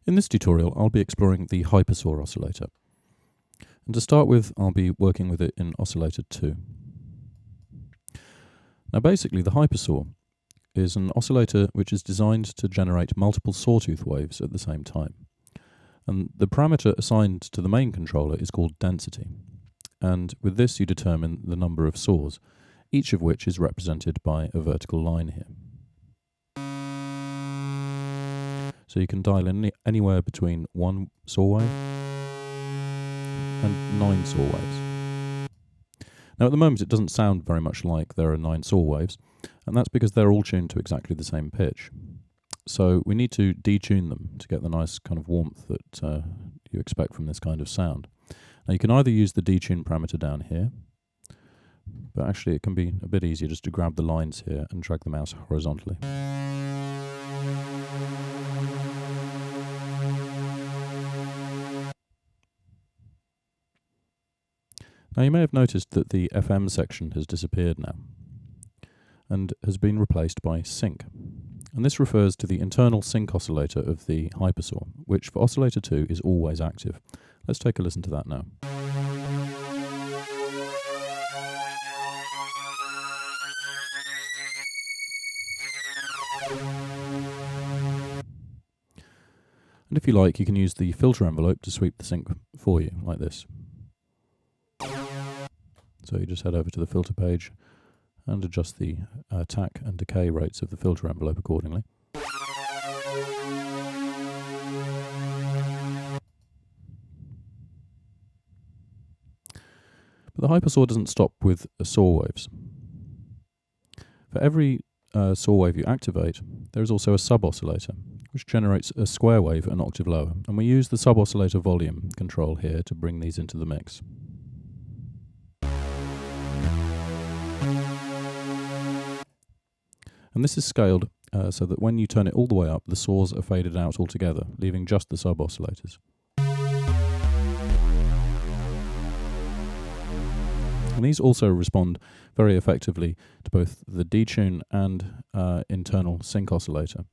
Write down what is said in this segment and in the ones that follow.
In this tutorial, I'll be exploring the HyperSaw oscillator. And to start with, I'll be working with it in Oscillator 2. Now basically, the HyperSaw is an oscillator which is designed to generate multiple sawtooth waves at the same time. And the parameter assigned to the main controller is called density. And with this you determine the number of saws, each of which is represented by a vertical line here. So you can dial in anywhere between 1 saw wave and 9 saw waves. Now at the moment it doesn't sound very much like there are 9 saw waves, and that's because they're all tuned to exactly the same pitch. So we need to detune them to get the nice kind of warmth that you expect from this kind of sound. Now you can either use the detune parameter down here, but actually it can be a bit easier just to grab the lines here and drag the mouse horizontally. Now you may have noticed that the FM section has disappeared now and has been replaced by sync. And this refers to the internal sync oscillator of the HyperSaw, which for Oscillator 2 is always active. Let's take a listen to that now. And if you like, you can use the filter envelope to sweep the sync for you, like this. So you just head over to the filter page and adjust the attack and decay rates of the filter envelope accordingly. But the HyperSaw doesn't stop with saw waves. For every saw wave you activate, there is also a sub-oscillator, which generates a square wave an octave lower, and we use the sub-oscillator volume control here to bring these into the mix. And this is scaled so that when you turn it all the way up, the saws are faded out altogether, leaving just the sub-oscillators. And these also respond very effectively to both the detune and internal sync oscillator.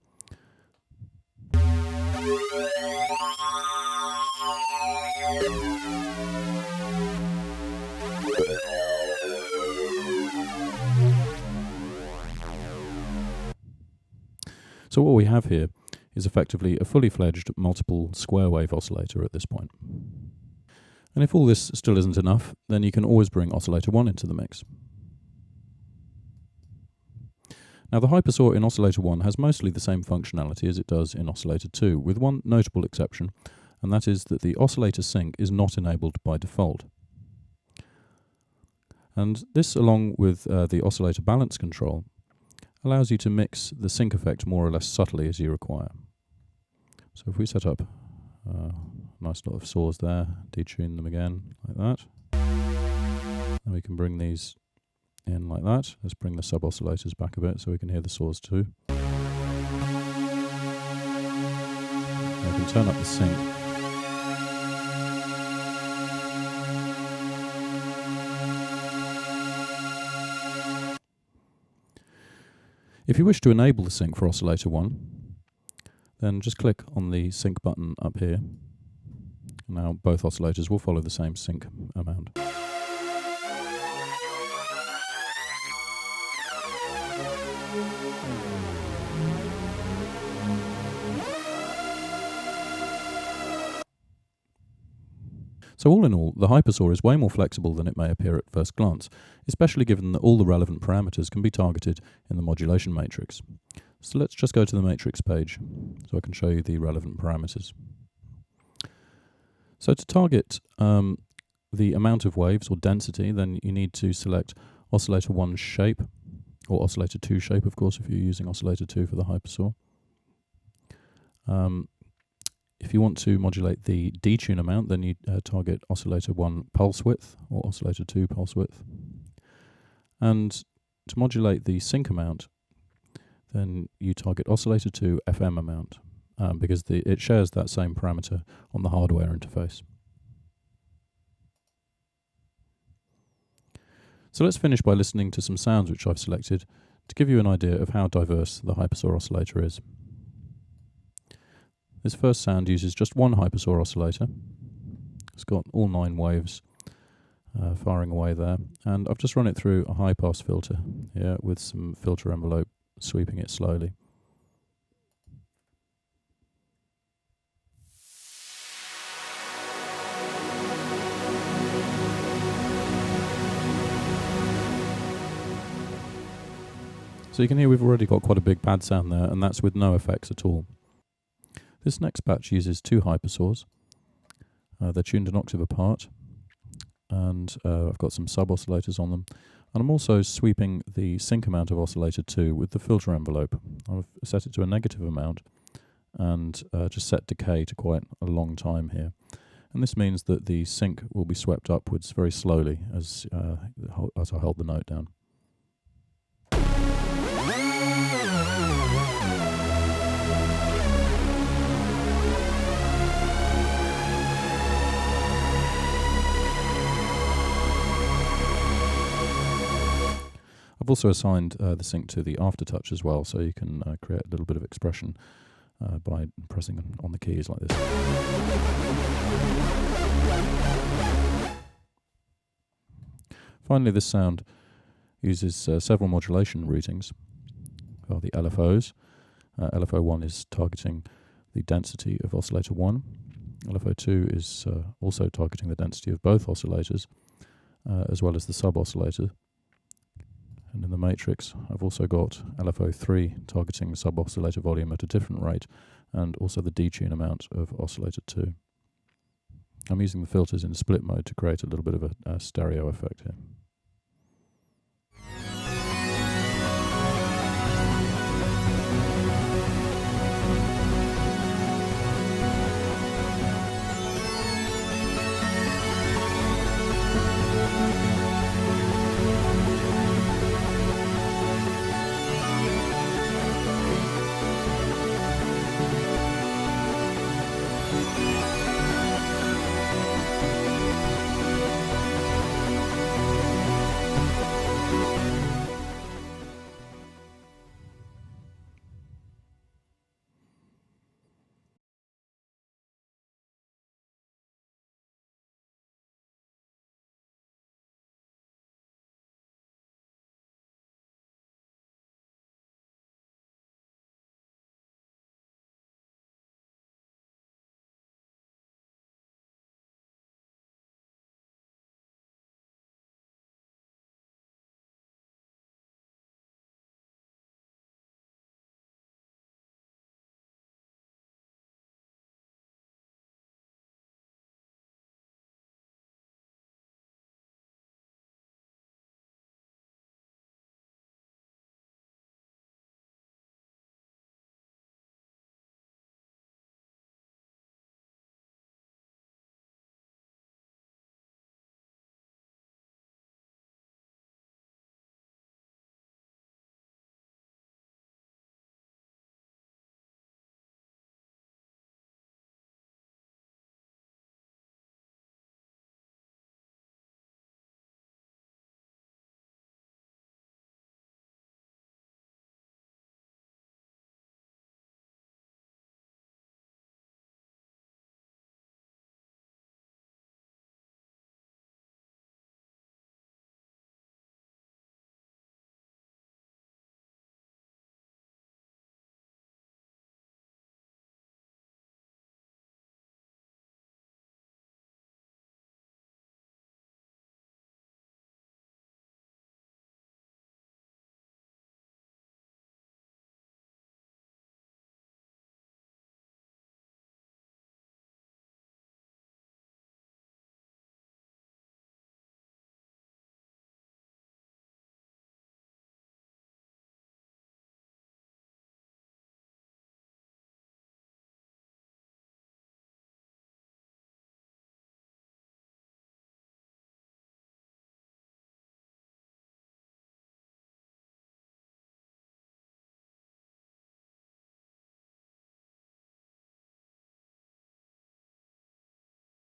So what we have here is effectively a fully fledged multiple square wave oscillator at this point. And if all this still isn't enough, then you can always bring Oscillator 1 into the mix. Now the HyperSaw in Oscillator 1 has mostly the same functionality as it does in Oscillator 2, with one notable exception, and that is that the oscillator sync is not enabled by default. And this, along with the oscillator balance control, allows you to mix the sync effect more or less subtly as you require. So if we set up a nice lot of saws there, detune them again like that, and we can bring these in like that. Let's bring the sub-oscillators back a bit so we can hear the saws too. And we can turn up the sync. If you wish to enable the sync for Oscillator 1, then just click on the sync button up here. Now both oscillators will follow the same sync amount. So all in all, the HyperSaw is way more flexible than it may appear at first glance, especially given that all the relevant parameters can be targeted in the modulation matrix. So let's just go to the matrix page so I can show you the relevant parameters. So to target the amount of waves or density, then you need to select Oscillator 1's shape, or Oscillator 2 shape, of course, if you're using Oscillator 2 for the HyperSaw. If you want to modulate the detune amount, then you target Oscillator 1 pulse width or Oscillator 2 pulse width. And to modulate the sync amount, then you target Oscillator 2 FM amount, because it shares that same parameter on the hardware interface. So let's finish by listening to some sounds which I've selected to give you an idea of how diverse the HyperSaw oscillator is. This first sound uses just one HyperSaw oscillator. It's got all 9 waves firing away there, and I've just run it through a high-pass filter here with some filter envelope sweeping it slowly. So you can hear we've already got quite a big pad sound there, and that's with no effects at all. This next batch uses 2 HyperSaws. They're tuned an octave apart, and I've got some sub-oscillators on them. And I'm also sweeping the sync amount of oscillator 2 with the filter envelope. I've set it to a negative amount and just set decay to quite a long time here. And this means that the sync will be swept upwards very slowly as I hold the note down. I've also assigned the sync to the aftertouch as well, so you can create a little bit of expression by pressing on the keys like this. Finally, this sound uses several modulation routings, or the LFOs. LFO1 is targeting the density of oscillator 1. LFO2 is also targeting the density of both oscillators, as well as the sub-oscillator. And in the matrix, I've also got LFO3 targeting the sub-oscillator volume at a different rate, and also the detune amount of oscillator 2. I'm using the filters in split mode to create a little bit of a stereo effect here.